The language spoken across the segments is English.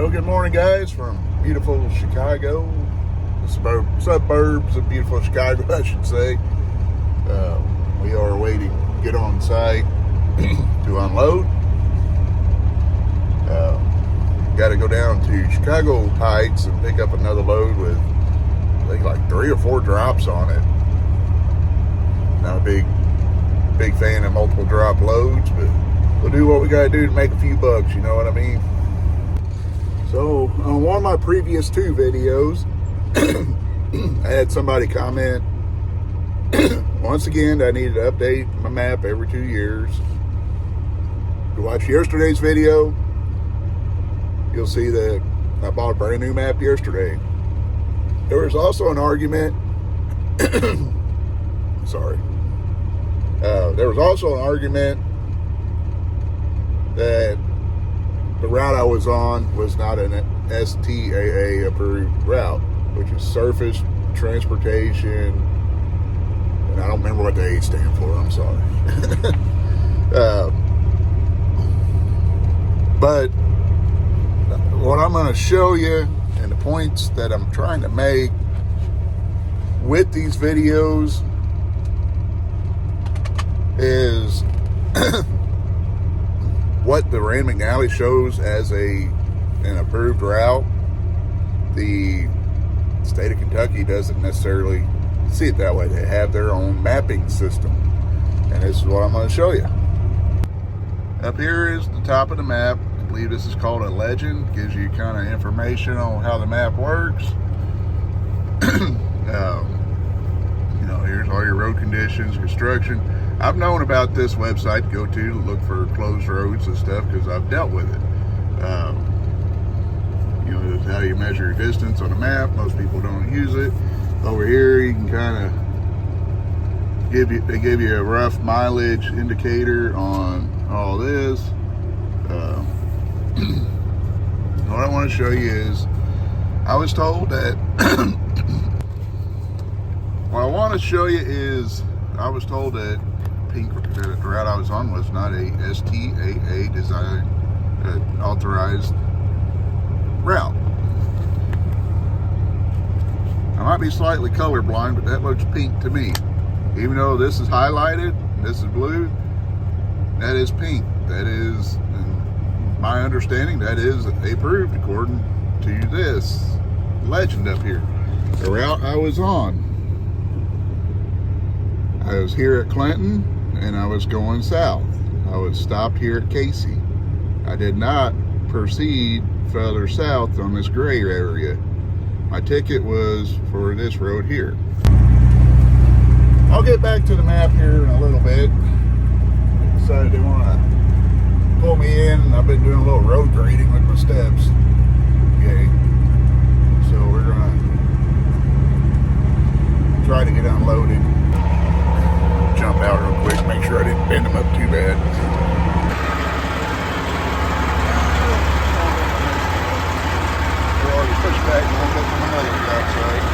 Well, good morning, guys, from beautiful Chicago, the suburbs of beautiful Chicago, I should say. We are waiting to get on site to unload. Got to go down to Chicago Heights and pick up another load with, I think, like 3 or 4 drops on it. Not a big fan of multiple drop loads, but we'll do what we got to do to make a few bucks, you know what I mean? So, on one of my previous 2 videos, I had somebody comment, once again, I needed to update my map every 2 years. If you watch yesterday's video, you'll see that I bought a brand new map yesterday. There was also an argument, sorry. There was also an argument that the route I was on was not an STAA approved route, which is Surface Transportation, and I don't remember what the A stand for, I'm sorry. But what I'm going to show you and the points that I'm trying to make with these videos is what the Rand McNally shows as an approved route. The state of Kentucky doesn't necessarily see it that way. They have their own mapping system, and this is what I'm going to show you. Up here is the top of the map. I believe this is called a legend. Gives you kind of information on how the map works. Here's all your road conditions, construction. I've known about this website to go to look for closed roads and stuff because I've dealt with it. It's how you measure your distance on a map. Most people don't use it. Over here, you can kind of they give you a rough mileage indicator on all this. What I want to show you is, I was told that. What I want to show you is, I was told that the route I was on was not a STAA design authorized route. I might be slightly colorblind, but that looks pink to me. Even though this is highlighted, this is blue, that is pink. That is, in my understanding, that is approved according to this legend up here. The route I was on, I was here at Clinton and I was going south. I was stopped here at Casey. I did not proceed further south on this gray area. My ticket was for this road here. I'll get back to the map here in a little bit. Decided they want to pull me in. I've been doing a little road grading with my steps. Okay. So we're gonna try to get unloaded. Jump out real quick, make sure I didn't bend them up too bad. We're already pushed back a little bit from another job site.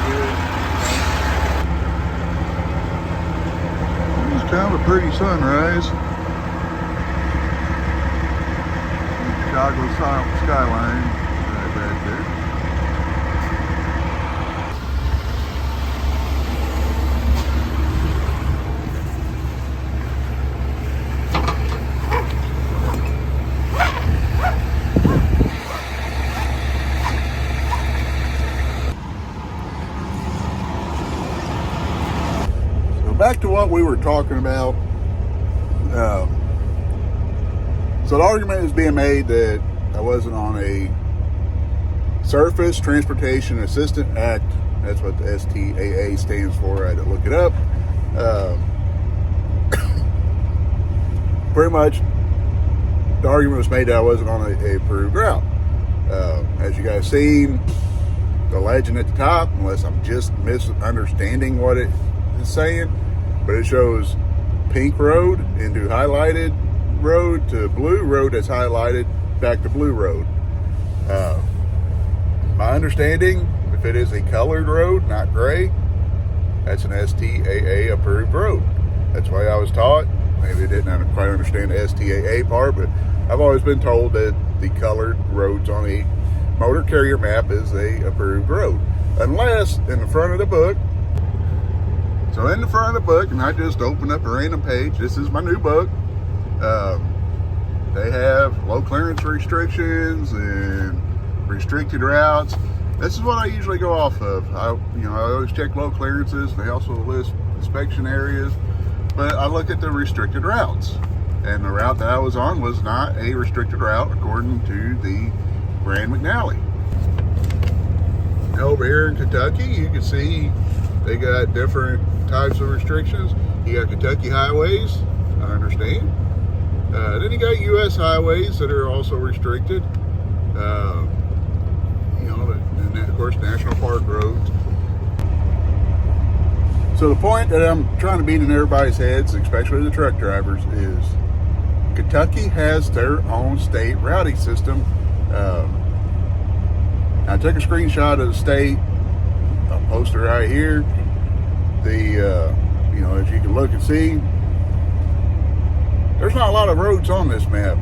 Good. It's kind of a pretty sunrise. Chicago skyline right back there. Back to what we were talking about. So the argument is being made that I wasn't on a Surface Transportation Assistance Act. That's what the STAA stands for. I had to look it up. Pretty much, the argument was made that I wasn't on a approved route. As you guys seen, the legend at the top, unless I'm just misunderstanding what it is saying, but it shows pink road into highlighted road to blue road that's highlighted back to blue road. My understanding, if it is a colored road, not gray, that's an STAA approved road. That's why I was taught maybe they didn't quite understand the STAA part, but I've always been told that the colored roads on the motor carrier map is a approved road, unless in the front of the book. So in the front of the book, and I just opened up a random page. This is my new book. They have low clearance restrictions and restricted routes. This is what I usually go off of. I always check low clearances. They also list inspection areas, but I look at the restricted routes. And the route that I was on was not a restricted route according to the Rand McNally. Now over here in Kentucky, you can see they got different types of restrictions. You got Kentucky highways, I understand. Then you got U.S. highways that are also restricted. And of course, national park roads. So the point that I'm trying to beat in everybody's heads, especially the truck drivers, is Kentucky has their own state routing system. I took a screenshot of the state. I'll post it right here. As you can look and see, there's not a lot of roads on this map.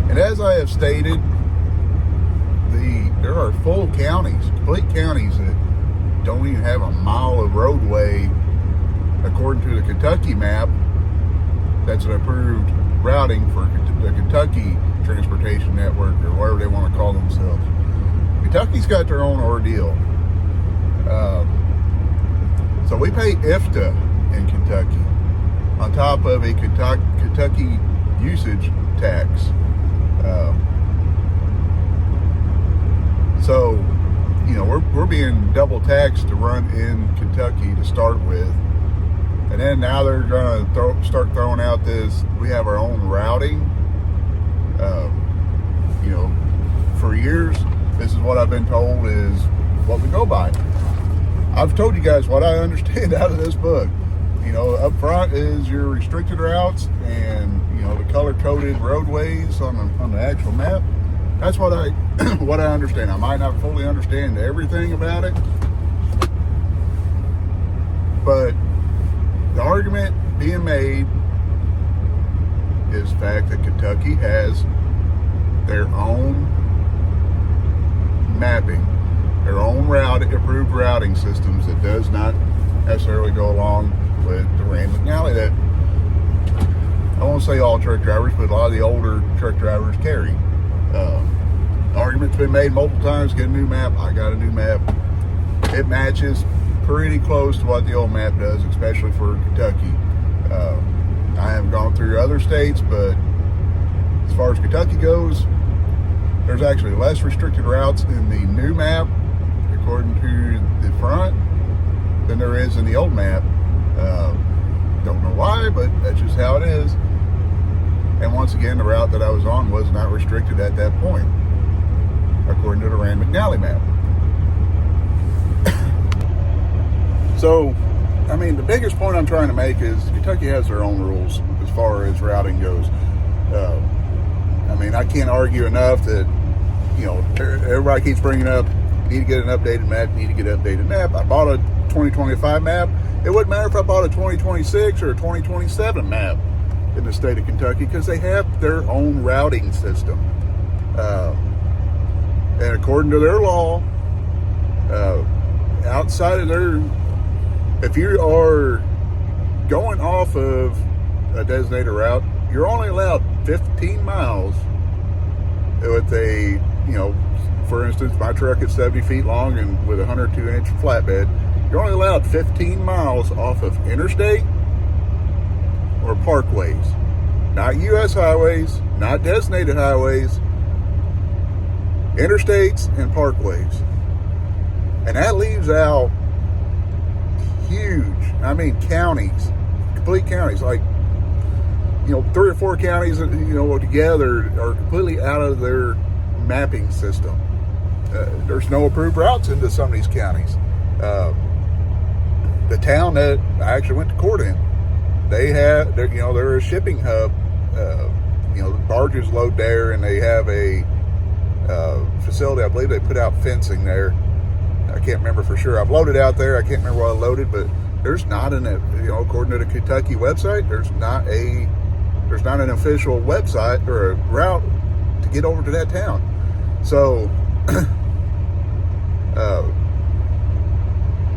And as I have stated, there are full counties, complete counties that don't even have a mile of roadway according to the Kentucky map. That's an approved routing for the Kentucky Transportation Network, or whatever they want to call themselves. Kentucky's got their own ordeal. So we pay IFTA in Kentucky on top of a Kentucky usage tax. So we're being double taxed to run in Kentucky to start with. And then now they're going to start throwing out this, we have our own routing. For years, this is what I've been told is what we go by. I've told you guys what I understand out of this book. Up front is your restricted routes and, the color-coded roadways on the actual map. That's what I understand. I might not fully understand everything about it, but the argument being made is the fact that Kentucky has their own mapping, their own approved routing systems that does not necessarily go along with the Rand McNally that I won't say all truck drivers, but a lot of the older truck drivers carry. Argument's been made multiple times, get a new map. I got a new map. It matches pretty close to what the old map does, especially for Kentucky. I haven't gone through other states, but as far as Kentucky goes, there's actually less restricted routes in the new map, according to the front, than there is in the old map. Don't know why, but that's just how it is. And once again, the route that I was on was not restricted at that point, according to the Rand McNally map. So, the biggest point I'm trying to make is Kentucky has their own rules as far as routing goes. I can't argue enough that, everybody keeps bringing up, you need to get an updated map, I bought a 2025 map. It wouldn't matter if I bought a 2026 or a 2027 map in the state of Kentucky, because they have their own routing system. And according to their law, outside of their, if you are going off of a designated route, you're only allowed 15 miles with a, for instance, my truck is 70 feet long and with a 102-inch flatbed. You're only allowed 15 miles off of interstate or parkways. Not U.S. highways, not designated highways, interstates and parkways. And that leaves out huge, counties, complete counties, like, 3 or 4 counties, together are completely out of their mapping system. There's no approved routes into some of these counties. The town that I actually went to court in, they're a shipping hub. The barges load there, and they have a facility. I believe they put out fencing there. I can't remember for sure. I've loaded out there. I can't remember what I loaded, but there's not according to the Kentucky website, there's not an official website or a route to get over to that town. So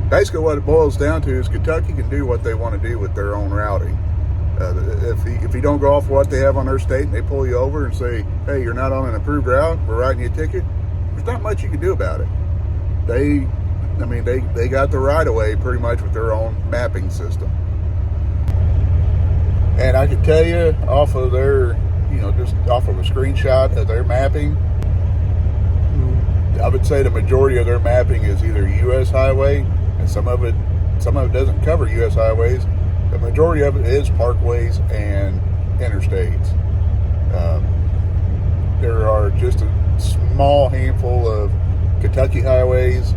basically what it boils down to is Kentucky can do what they want to do with their own routing. If you don't go off what they have on their state and they pull you over and say, hey, you're not on an approved route, we're writing you a ticket, there's not much you can do about it. They got the right of way pretty much with their own mapping system. And I can tell you off of their, just off of a screenshot of their mapping, I would say the majority of their mapping is either U.S. highway, and some of it doesn't cover U.S. highways. The majority of it is parkways and interstates. There are just a small handful of Kentucky highways,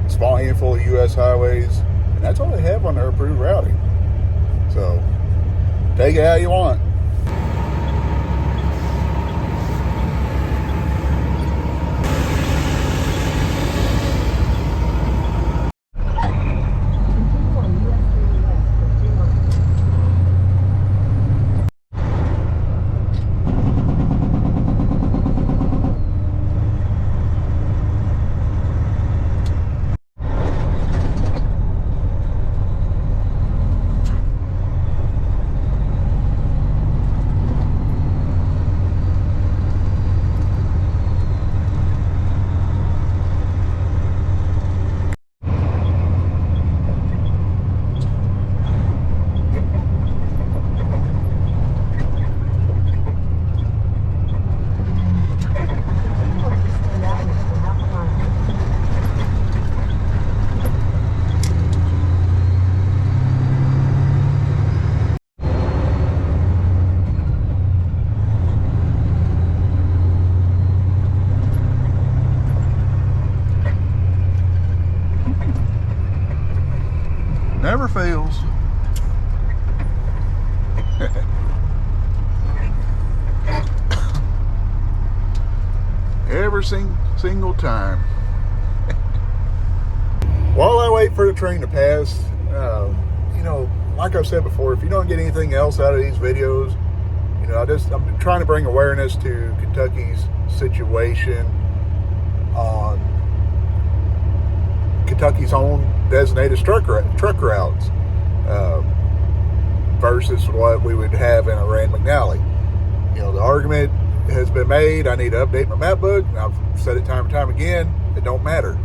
a small handful of U.S. highways, and that's all they have on their approved routing. So take it how you want. Never fails. Every single time. While I wait for the train to pass, like I've said before, if you don't get anything else out of these videos, I'm trying to bring awareness to Kentucky's situation on Kentucky's own designated truck routes versus what we would have in a Rand McNally. The argument has been made, I need to update my map book, and I've said it time and time again, it don't matter.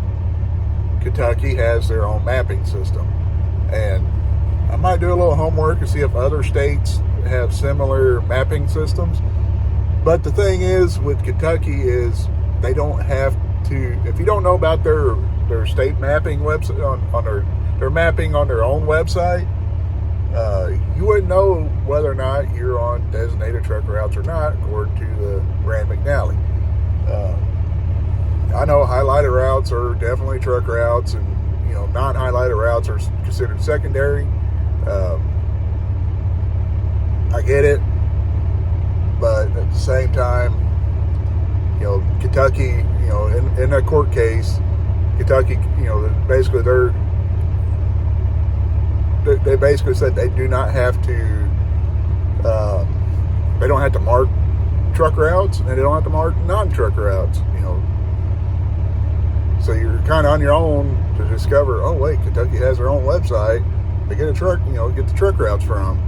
Kentucky has their own mapping system. And I might do a little homework and see if other states have similar mapping systems. But the thing is with Kentucky is they don't have to, if you don't know about their state mapping website on their mapping on their own website, you wouldn't know whether or not you're on designated truck routes or not according to the Rand McNally. I know highlighted routes are definitely truck routes, and non-highlighted routes are considered secondary. I get it, but at the same time, Kentucky, in a court case, Kentucky, basically they basically said they do not have to, they don't have to mark truck routes, and they don't have to mark non-truck routes, So you're kind of on your own to discover, oh wait, Kentucky has their own website to get a truck, get the truck routes from.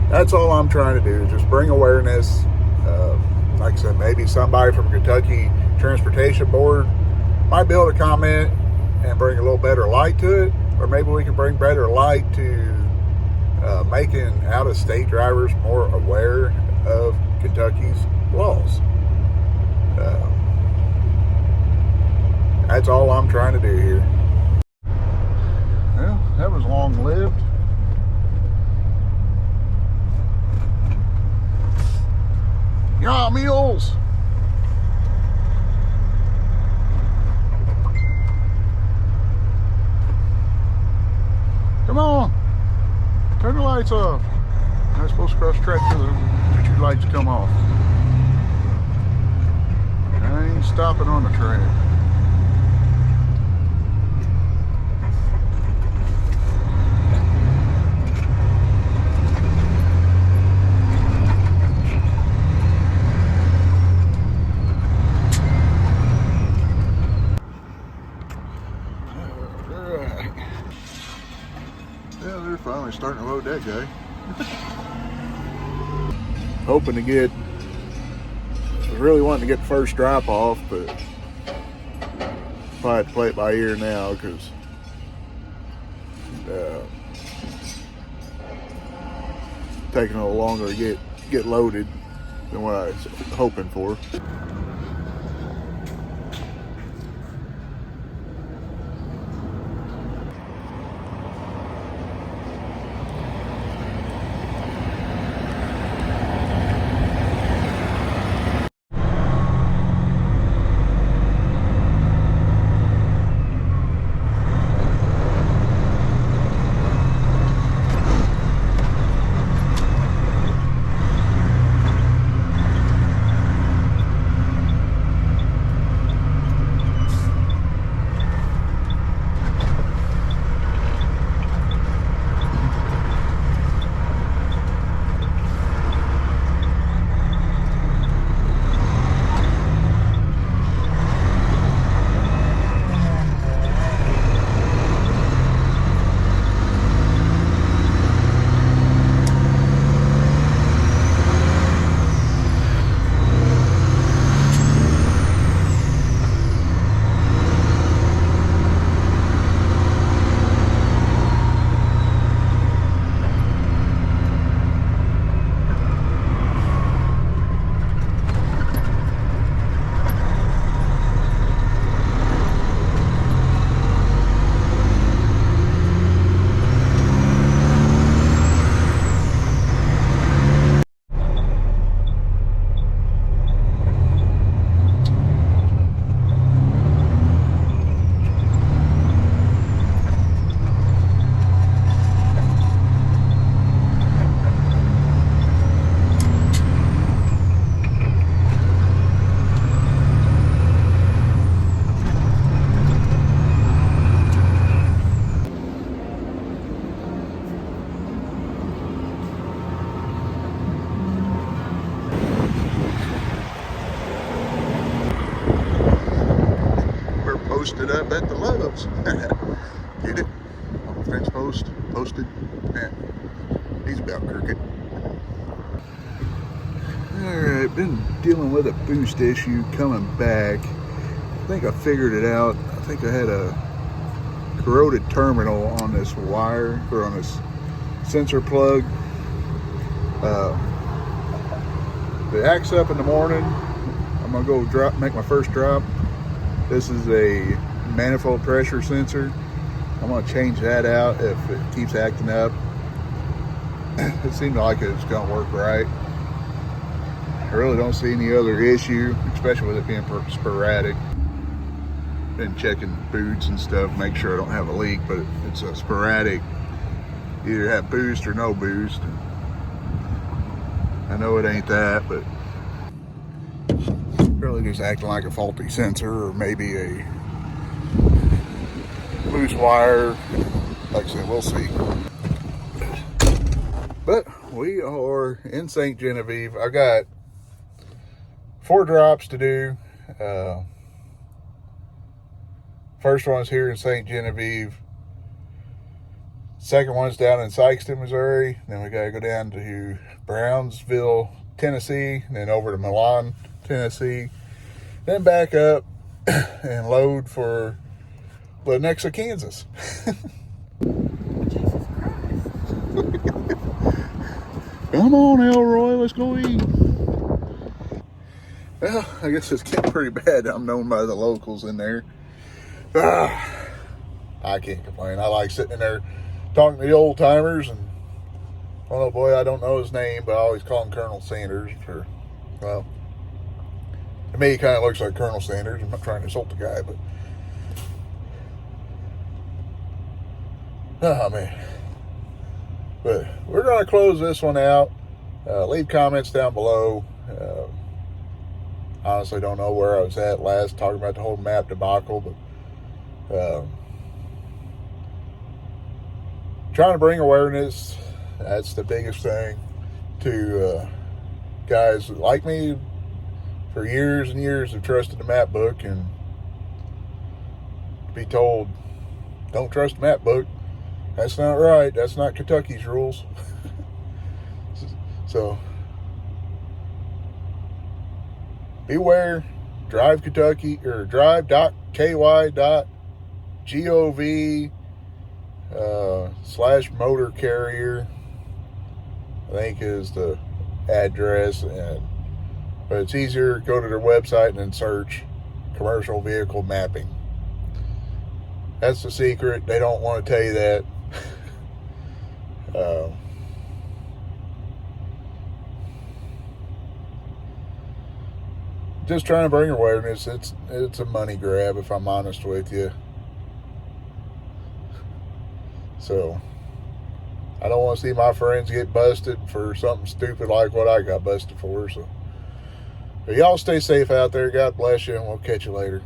That's all I'm trying to do, just bring awareness. Like I said, maybe somebody from Kentucky Transportation Board might be able to comment and bring a little better light to it, or maybe we can bring better light to making out-of-state drivers more aware of Kentucky's laws. That's all I'm trying to do here. Well, that was long-lived. Yeah, mules. Come on. Turn the lights off. I'm supposed to cross the track till the two lights come off. I ain't stopping on the track. Yeah, they're finally starting to load that guy. Hoping to get, I really wanting to get the first drop off, but probably have to play it by ear now because taking a little longer to get loaded than what I was hoping for. Posted up at the Lowe's. Get it? Fence post, posted. Yeah. He's about crooked. Alright, been dealing with a boost issue coming back. I think I figured it out. I think I had a corroded terminal on this wire, or on this sensor plug. It acts up in the morning. I'm gonna go make my first drop. This is a manifold pressure sensor. I'm going to change that out if it keeps acting up. It seemed like it's going to work right. I really don't see any other issue, especially with it being sporadic. Been checking boots and stuff, make sure I don't have a leak, but it's a sporadic. Either have boost or no boost. I know it ain't that, but really just acting like a faulty sensor, or maybe a loose wire. Like I said, we'll see. But we are in St. Genevieve. I got 4 drops to do. First one's here in St. Genevieve. Second one's down in Sikeston, Missouri. Then we got to go down to Brownsville, Tennessee, and then over to Milan, Tennessee. Then back up and load for Lenexa, Kansas. Jesus Christ. Come on, Elroy, let's go eat. Well, I guess it's getting pretty bad. I'm known by the locals in there. I can't complain. I like sitting in there talking to the old timers, and oh boy, I don't know his name, but I always call him Colonel Sanders. Well, to me, he kind of looks like Colonel Sanders. I'm not trying to insult the guy, but oh man. But we're going to close this one out. Leave comments down below. Honestly, don't know where I was at last talking about the whole map debacle, but trying to bring awareness. That's the biggest thing to guys like me. For years and years have trusted the map book, and be told don't trust the map book. That's not right. That's not Kentucky's rules. So, beware. Drive Kentucky, or drive.ky.gov /motor carrier, I think is the address. But it's easier, go to their website and then search commercial vehicle mapping. That's the secret. They don't want to tell you that. Just trying to bring awareness. It's a money grab, if I'm honest with you. So I don't want to see my friends get busted for something stupid like what I got busted for. So, but y'all stay safe out there. God bless you, and we'll catch you later.